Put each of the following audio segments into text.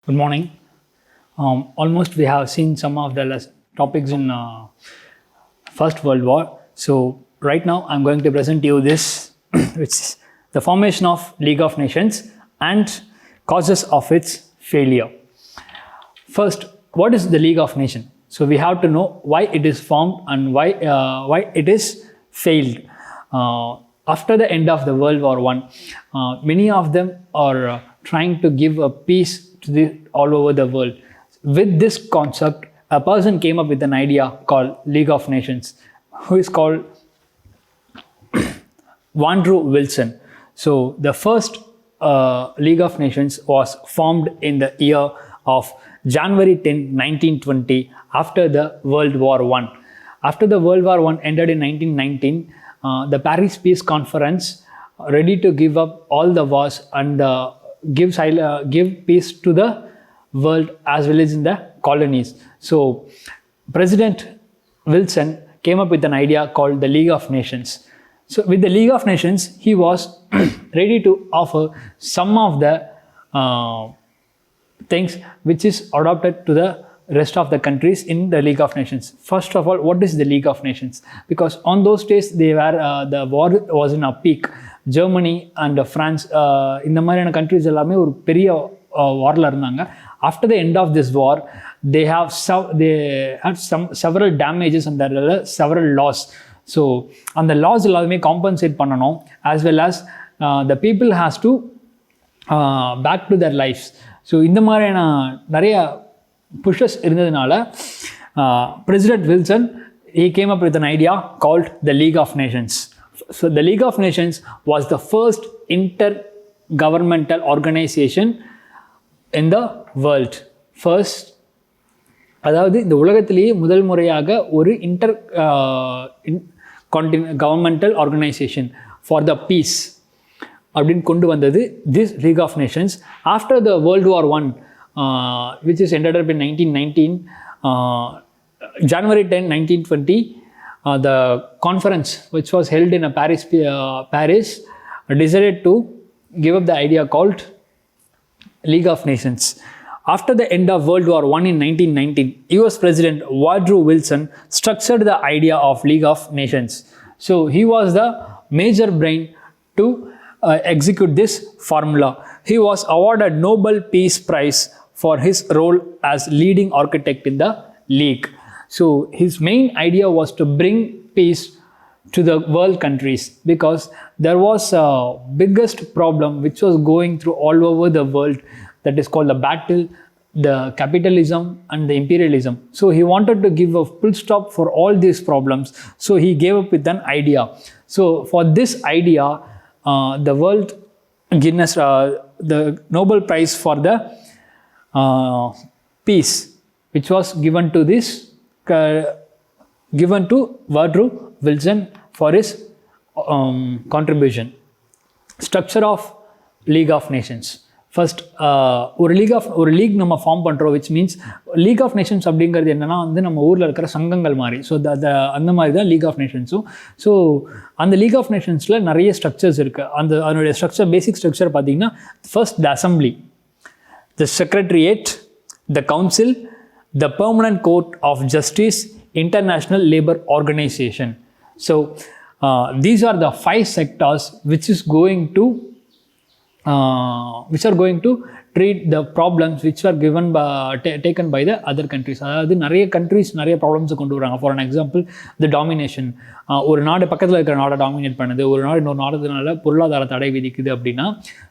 Good morning. Almost we have seen some of the topics in First World War. So right now I'm going to present you this, which is the formation of League of Nations and causes of its failure. First, what is the League of Nations? So we have to know why it is formed and why it is failed. After the end of the World War I, many of them are trying to give a peace to all over the world. With this concept, a person came up with an idea called League of Nations, who is called Woodrow Wilson. So the first League of Nations was formed in the year of January 10, 1920, after the World War I. After the World War I ended in 1919, the Paris Peace Conference ready to give up all the wars and give peace to the world as well as in the colonies. So President Wilson came up with an idea called the League of Nations. So with the League of Nations, he was ready to offer some of the things which is adopted to the rest of the countries in the League of Nations. First of all, what is the League of Nations? Because on those days, they were the war was in a peak. Germany and France, இந்த மாதிரியான countries எல்லாமே ஒரு பெரிய வார்ல இருந்தாங்க. After the end of this war, they had several damages and there were several loss. So அந்த loss எல்லாமே compensate பண்ணணும், as well as the people has to back to their lives. So இந்த மாதிரியான நிறைய pushes இருந்ததுனால President Wilson, he came up with an idea called the League of Nations. So the League of Nations was the first intergovernmental organization in the world. First, அதாவது இந்த உலகத்திலேயே முதல் முறையாக ஒரு governmental organization for the peace அப்படின்னு கொண்டு வந்தது this league of nations. After the world war I, which is ended up in 1919, January 10, 1920, the conference which was held in Paris decided to give up the idea called League of Nations. After the end of World War I in 1919, US President Woodrow Wilson structured the idea of League of Nations. So he was the major brain to execute this formula. He was awarded Nobel Peace Prize for his role as leading architect in the League. So his main idea was to bring peace to the world countries, because there was a biggest problem which was going through all over the world, that is called the battle, the capitalism and the imperialism. So he wanted to give a full stop for all these problems. So he gave up with an idea. So for this idea, the world Guinness, the Nobel Prize for the peace, which was given to Woodrow Wilson for his contribution. Structure of League of Nations. First, ஒரு league நம்ம form பண்ணுறோம், which means league of nations அப்படிங்கிறது என்னென்னா வந்து நம்ம ஊரில் இருக்கிற சங்கங்கள் மாதிரி. ஸோ அந்த மாதிரி தான் லீக் ஆஃப் நேஷன்ஸும். ஸோ அந்த லீக் ஆஃப் நேஷன்ஸில் நிறைய ஸ்ட்ரக்சர்ஸ் இருக்குது. அதனுடைய ஸ்ட்ரக்சர், பேசிக் ஸ்ட்ரக்சர் பார்த்தீங்கன்னா, first the assembly, the secretariat, the council, the Permanent Court of Justice, International Labour Organization. So these are the 5 sectors which are going to treat the problems which are taken by the other countries. அதாவது நிறைய countries நிறைய ப்ராப்ளம்ஸை கொண்டு வராங்க. For an example, the domination. ஒரு நாடு பக்கத்தில் இருக்கிற நாடை டாமினேட் பண்ணுது, ஒரு நாடு இன்னொரு நாடுனால பொருளாதார தடை விதிக்குது அப்படின்னா,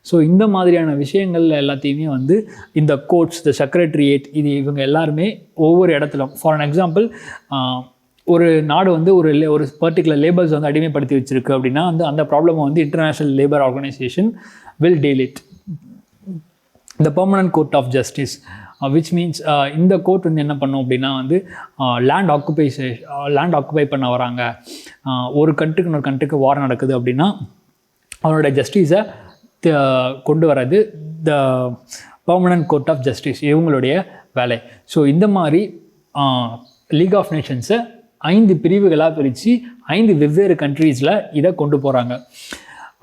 ஸோ இந்த மாதிரியான விஷயங்கள் எல்லாத்தையுமே வந்து இந்த கோர்ட்ஸ், த செக்ரட்டரியேட், இவங்க எல்லாருமே ஒவ்வொரு இடத்துலும். ஃபார் அன் எக்ஸாம்பிள், ஒரு நாடு வந்து ஒரு பர்டிகுலர் லேபர்ஸ் வந்து அடிமைப்படுத்தி வச்சிருக்கு அப்படின்னா அந்த ப்ராப்ளமை வந்து international labour organisation will deal it. The Permanent Court of Justice, which means இந்த கோர்ட் வந்து என்ன பண்ணும் அப்படின்னா வந்து லேண்ட் ஆக்குபை பண்ண வராங்க, ஒரு கண்ட்ரிக்கு இன்னொரு கண்ட்ரிக்கு வார் நடக்குது அப்படின்னா அவனோட ஜஸ்டிஸை கொண்டு வர்றது த Permanent Court of Justice, இவங்களுடைய வேலை. ஸோ இந்த மாதிரி லீக் ஆஃப் நேஷன்ஸை 5 பிரிவுகளாக பிரித்து 5 வெவ்வேறு கண்ட்ரீஸில் இதை கொண்டு போகிறாங்க.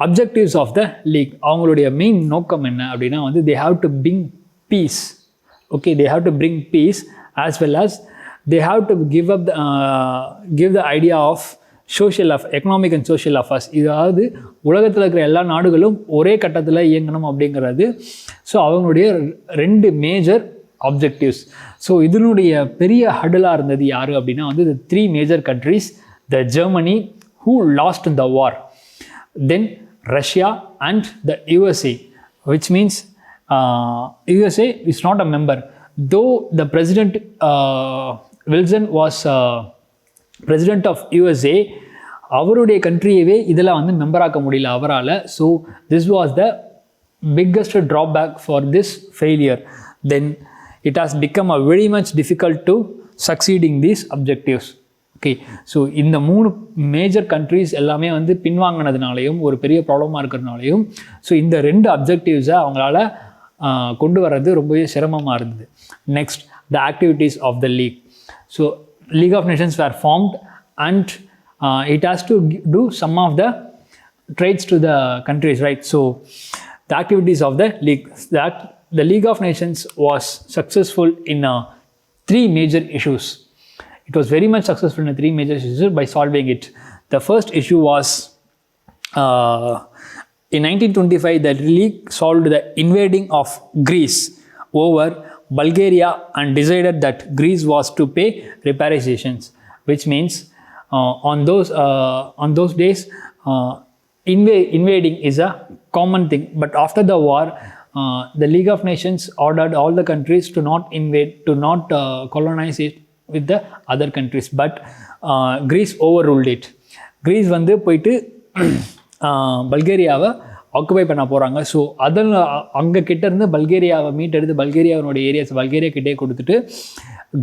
அப்ஜெக்டிவ்ஸ் ஆஃப் த லீக், அவங்களுடைய மெயின் நோக்கம் என்ன அப்படின்னா வந்து they have to bring peace Okay, they have to bring peace as well as they have to give the idea of economic and social affairs. இதாவது உலகத்தில் இருக்கிற எல்லா நாடுகளும் ஒரே கட்டத்தில் இயங்கணும் அப்படிங்கிறது. ஸோ அவங்களுடைய 2 மேஜர் ஆப்ஜெக்டிவ்ஸ். ஸோ இதனுடைய பெரிய ஹடலாக இருந்தது யார் அப்படின்னா வந்து the 3 major countries, the Germany who lost in the war, then Russia and the USA, which means USA is not a member. Though the President Wilson was president of USA, அவருடைய கண்ட்ரியவே இதில் வந்து மெம்பராக்க முடியல அவரால். So this was the biggest drawback for this failure. Then it has become a very much difficult to succeeding these objectives. Okay, so இந்த 3 major countries எல்லாமே வந்து பின்வாங்கினதுனாலையும் ஒரு பெரிய ப்ராப்ளமாக இருக்கிறதுனாலையும் ஸோ இந்த 2 அப்ஜெக்டிவ்ஸை அவங்களால கொண்டு வர்றது ரொம்பவே சிரமமாக இருந்தது. Next, the activities of the league. So League of Nations were formed and it has to do some of the trades to the countries, right? So the activities of the league, the League of Nations was successful in 3 major issues. It was very much successful in 3 major issues by solving it. The first issue was in 1925 the league solved the invading of Greece over Bulgaria and decided that Greece was to pay reparations, which means on those days invading is a common thing. But after the war, the League of Nations ordered all the countries to not invade, to not colonize it with the other countries. But Greece overruled it. Greece வந்து போயிட்டு பல்கேரியாவை occupy பண்ண போகிறாங்க. So அதில் அங்கே கிட்டேருந்து பல்கேரியாவை மீட்டெடுத்து பல்கேரியாவோட areas Bulgaria கிட்டே கொடுத்துட்டு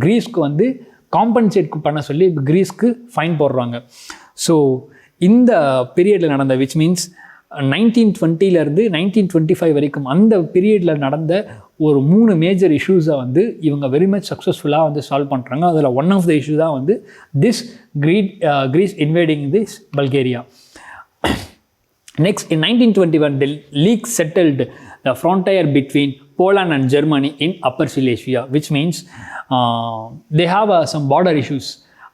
க்ரீஸ்க்கு வந்து காம்பன்சேட் பண்ண சொல்லி க்ரீஸ்க்கு ஃபைன் போடுறாங்க. ஸோ இந்த பீரியடில் நடந்த விச் மீன்ஸ் 1920 1925 வரைக்கும் அந்த பீரியடில் நடந்த ஒரு 3 மேஜர் இஷ்யூஸை வந்து இவங்க வெரி மச் சக்ஸஸ்ஃபுல்லாக வந்து சால்வ் பண்ணுறாங்க. அதில் ஒன் ஆஃப் த இஷ்யூ தான் வந்து this Greece invading this Bulgaria. Next, in 1921, the League settled the frontier between Poland and Germany in Upper Silesia, which means they have some border issues.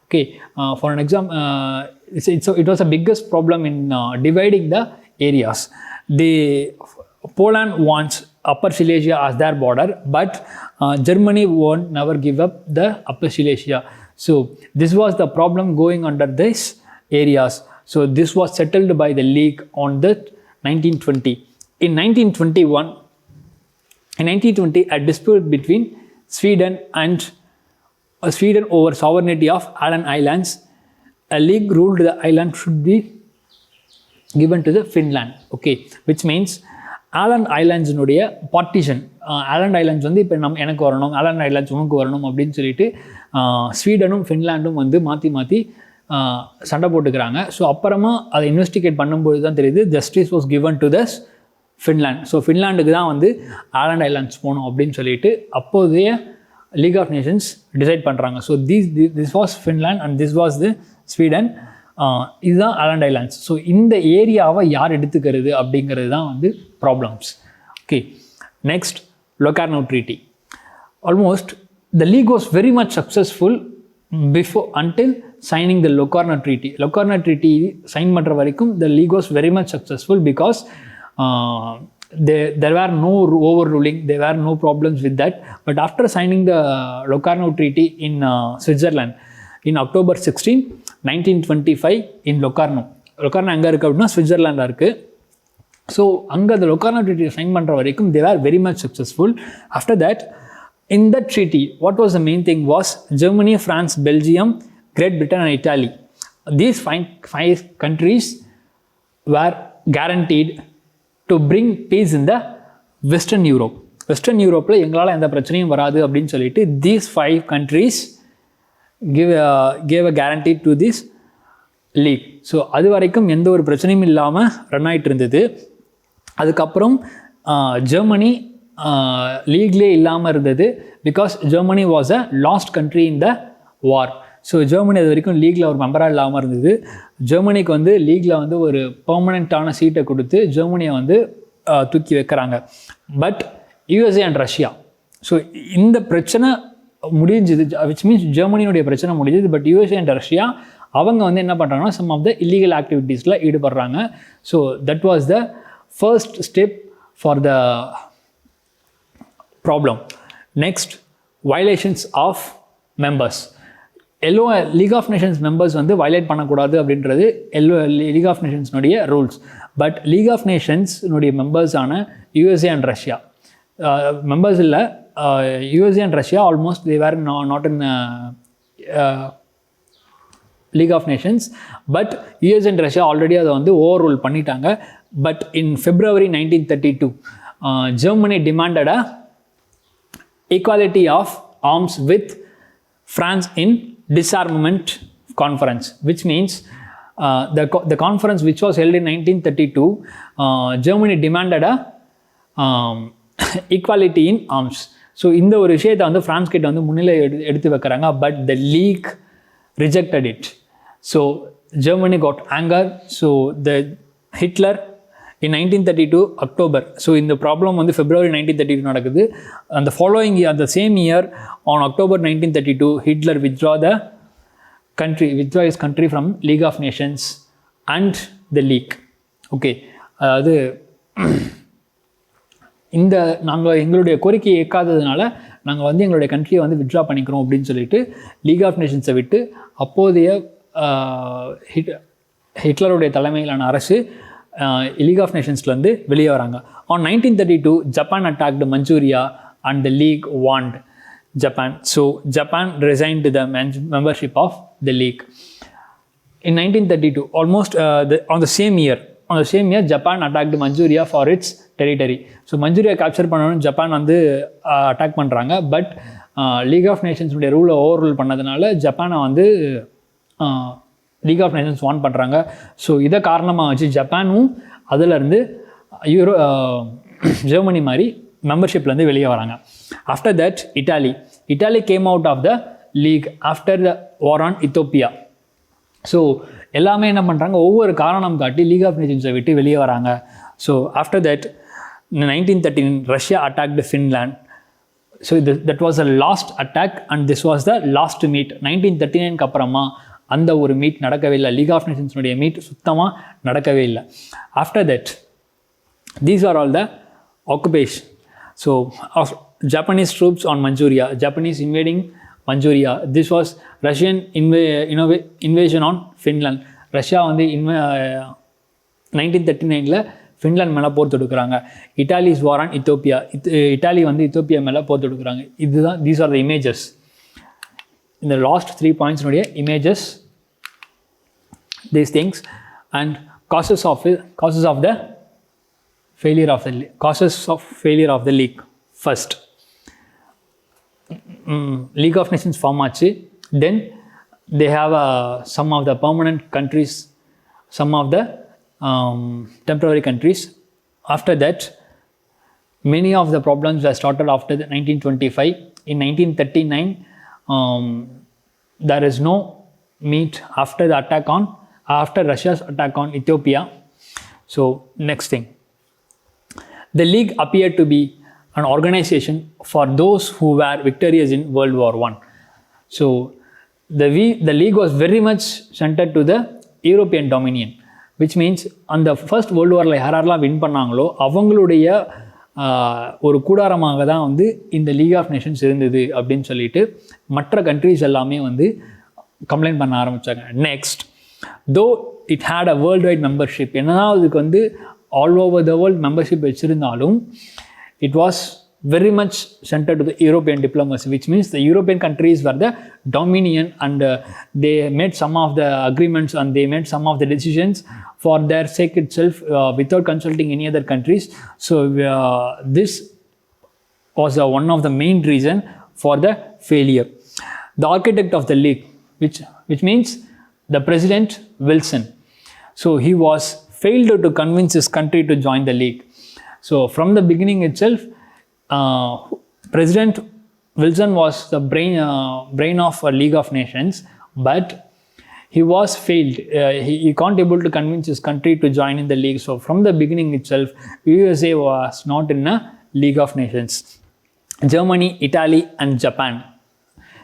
Okay, for an example, it was the biggest problem in dividing the areas. Poland wants Upper Silesia as their border, but Germany won't never give up the Upper Silesia. So this was the problem going under these areas. So this was settled by the League on the 1920. In 1920, a dispute between Sweden over sovereignty of Aland Islands. A League ruled the island should be given to the Finland. Okay, which means Aland Islands nuடைய partition. Aland Islands வந்து இப்போ எனக்கு வரணும், Aland Islands உனக்கு வரணும் அப்படின்னு சொல்லிட்டு ஸ்வீடனும் ஃபின்லாண்டும் வந்து மாற்றி சண்டை போட்டுக்கிறாங்க. ஸோ அப்புறமா அதை இன்வெஸ்டிகேட் பண்ணும்போது தான் தெரியுது justice was given to thus Finland. So ஃபின்லாண்டுக்கு தான் வந்து ஆலண்ட் ஐலாண்ட்ஸ் போகணும் அப்படின்னு சொல்லிட்டு அப்போதைய லீக் ஆஃப் நேஷன்ஸ் டிசைட் பண்ணுறாங்க. So this was Finland and this was the Sweden. இதுதான் ஆலண்ட் ஐலாண்ட்ஸ். ஸோ இந்த ஏரியாவை யார் எடுத்துக்கிறது அப்படிங்கிறது தான் வந்து problems. Okay, next, Locarno treaty. Almost the league was very much successful until signing the Locarno Treaty. Locarno Treaty sign பண்ணுற வரைக்கும் the league was very much successful because there were no overruling, there were no problems with that. But after signing the Locarno Treaty in Switzerland in October 16, 1925 in Locarno எங்கே இருக்குது அப்படின்னா ஸ்விட்சர்லாண்டில் இருக்குது. So அங்கே the Locarno Treaty sign பண்ணுற வரைக்கும் they were very much successful. After that, in that treaty, what was the main thing was Germany, France, Belgium, Great Britain and Italy. These five countries were guaranteed to bring peace in the Western Europe. Western Europe-ல எங்களால் எந்த பிரச்சனையும் வராது அப்படின்னு சொல்லிட்டு these 5 countries gave a guarantee to this league. So அது வரைக்கும் எந்த ஒரு பிரச்சனையும் இல்லாமல் ரன் ஆகிட்டு இருந்தது. அதுக்கப்புறம் ஜெர்மனி லீக்லே இல்லாமல் இருந்தது because Germany was a last country in the war. So Germany அது வரைக்கும் லீகில் ஒரு மெம்பராக இல்லாமல் இருந்தது. ஜெர்மனிக்கு வந்து லீகில் வந்து ஒரு பெர்மனண்ட்டான சீட்டை கொடுத்து ஜெர்மனியை வந்து தூக்கி வைக்கிறாங்க. But USA and Russia so இந்த பிரச்சனை முடிஞ்சுது, விச் மீன்ஸ் ஜெர்மனியுடைய பிரச்சனை முடிஞ்சுது. பட் யூஎஸ்ஏ அண்ட் ரஷ்யா அவங்க வந்து என்ன பண்ணுறாங்கன்னா சம் ஆஃப் த இல்லீகல் ஆக்டிவிட்டீஸில் ஈடுபடுறாங்க. So that was the first step for the problem. Next, violations of members. League of Nations members வந்து வயலேட் பண்ணக்கூடாது அப்படின்றது லீக் ஆஃப் நேஷன்ஸ்னுடைய ரூல்ஸ். பட் லீக் ஆஃப் நேஷன்ஸ்னுடைய மெம்பர்ஸான யூஎஸ்ஏ அண்ட் ரஷ்யா மெம்பர்ஸ் இல்லை, USA and Russia almost they were not in League of Nations. But US and Russia already அதை வந்து over rule பண்ணிட்டாங்க. பட் இன் February 1932 Germany demanded a equality of arms with France in disarmament conference, which means the conference which was held in 1932, Germany demanded a equality in arms. So இந்த ஒரு விஷயத்தை வந்து France கிட்ட வந்து முன்னிலை எடுத்து வைக்கிறாங்க. But the league rejected it. So Germany got anger. So the Hitler in 1932 October, so இந்த ப்ராப்ளம் வந்து February 1932 நடக்குது. அந்த ஃபாலோயிங் அந்த same year on October 1932 Hitler withdraw his country from League of Nations and the League. Okay, அதாவது இந்த நாங்கள் எங்களுடைய கோரிக்கையை ஏற்காததுனால நாங்கள் வந்து எங்களுடைய கண்ட்ரியை வந்து வித்ட்ரா பண்ணிக்கிறோம் அப்படின்னு சொல்லிட்டு லீக் ஆஃப் நேஷன்ஸை விட்டு அப்போதைய ஹிட்லருடைய தலைமையிலான அரசு லீக் ஆஃப் நேஷன்ஸ்லேருந்து வெளியே வராங்க. On 1932 Japan attacked Manchuria and the league want Japan. So Japan resigned the membership of the league. In 1932, almost on the same year, Japan attacked Manchuria for its territory. So Manchuria capture பண்ணணும்னு Japan வந்து attack பண்ணுறாங்க. But League of நேஷன்ஸுடைய ரூலை over rule பண்ணதுனால ஜப்பானை வந்து league of Nations வான் பண்ணுறாங்க. So இதை காரணமாக வச்சு ஜப்பானும் அதிலேருந்து ஜெர்மனி மாதிரி மெம்பர்ஷிப்லேருந்து வெளியே வராங்க. After that Italy came out of the league after the war on Ethiopia. So எல்லாமே என்ன பண்ணுறாங்க, ஒவ்வொரு காரணம் காட்டி லீக் ஆஃப் நேஷன்ஸை விட்டு வெளியே வராங்க. So after that 1913 Russia attacked Finland. So that was the last attack and this was the last meet. 1939 அப்புறமா அந்த ஒரு மீட் நடக்கவே இல்லை. லீக் ஆஃப் நேஷன்ஸுடைய மீட் சுத்தமாக நடக்கவே இல்லை. After that these are all the occupation. So Japanese troops on Manchuria, Japanese invading Manchuria. This was Russian invasion on Finland. Russia வந்து 1939 Finland மேலே போர் தொடுக்குறாங்க. இட்டாலிஸ் வார் ஆன் இத்தோப்பியா, இட்டாலி வந்து இத்தோப்பியா மேலே போர் தொடுக்குறாங்க. இதுதான் தீஸ் ஆர் த இமேஜஸ். இந்த லாஸ்ட் 3 பாயிண்ட்ஸ்னுடைய images, these things, and causes of the failure of the league. First, League of Nations form ஆச்சு. Then they have some of the permanent countries, some of the temporary countries. After that, many of the problems were started after 1925. In 1939 there is no meet after Russia's attack on Ethiopia. So next thing, the league appeared to be an organization for those who were victorious in World War I. So the league was very much centered to the European dominion, which means on the first World War யாரெல்லாம் win பண்ணாங்களோ அவங்களுடைய ஒரு கூடாரமாக தான் வந்து இந்த league of Nations இருந்தது அப்படின்னு சொல்லிட்டு மற்ற கண்ட்ரிஸ் எல்லாமே வந்து கம்ப்ளைண்ட் பண்ண ஆரம்பித்தாங்க. Next, though it had a world wide membership, என்னன்னா அதுக்கு வந்து all over the world membership வச்சுருந்தாலும் it was very much centered to the European diplomacy, which means the European countries were the dominion and they made some of the agreements and they made some of the decisions for their sake itself without consulting any other countries. So this was one of the main reason for the failure. The architect of the league, which means the President Wilson, so he was failed to convince his country to join the league. So from the beginning itself, President Wilson was the brain of a League of Nations, but he was failed. He can't able to convince his country to join in the league. So from the beginning itself, USA was not in a League of Nations. Germany, Italy, and Japan.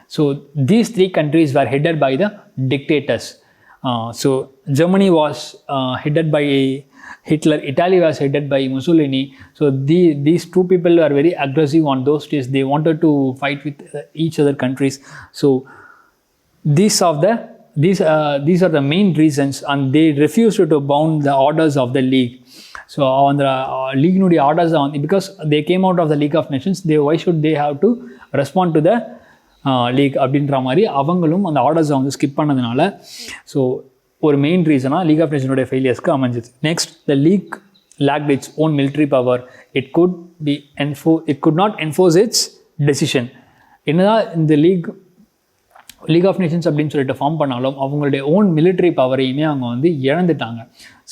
So these three countries were headed by the dictators. So Germany was headed by Hitler, Italy was headed by Mussolini. So these two people were very aggressive on those days. They wanted to fight with each other countries. So these are the main reasons, and they refused to bound the orders of the league. So on the league orders on, because they came out of the League of Nations, why should they have to respond to the league அப்படின்ற மாதிரி அவங்களும் அந்த orders அவங்க skip பண்ணதுனால so ஒரு main ரீசனாக League of நேஷனோடைய ஃபெயிலியர்ஸ்க்கு அமைஞ்சிது. Next, the league lacked its own military power. It could not enforce its decision. என்னதான் இந்த லீக் ஆஃப் நேஷன்ஸ் அப்படின்னு சொல்லிட்டு ஃபார்ம் பண்ணாலும் அவங்களுடைய ஓன் மிலிட்ரி பவரையுமே அவங்க வந்து இழந்துட்டாங்க.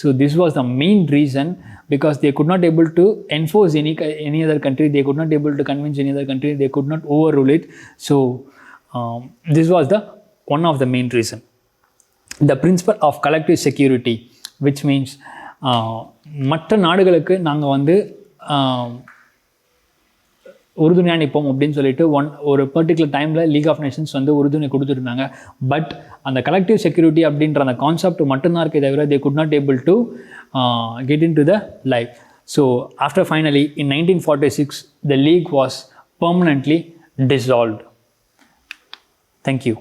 So this was the main reason, because they could not able to enforce any other country, they could not able to convince any other country, they could not overrule it. So this was the one of the main reason. The principle of collective security, which means மற்ற நாடுகளுக்கு நாங்கள் வந்து உறுதுணையாக நிற்போம் அப்படின்னு சொல்லிட்டு ஒரு particular டைமில் லீக் ஆஃப் நேஷன்ஸ் வந்து உறுதுணை கொடுத்துருந்தாங்க. பட் அந்த கலெக்டிவ் செக்யூரிட்டி அப்படின்ற அந்த கான்செப்ட் மட்டும்தான் இருக்கே தவிர they could not able to get into the life. So after finally in 1946 the league was permanently dissolved. Thank you.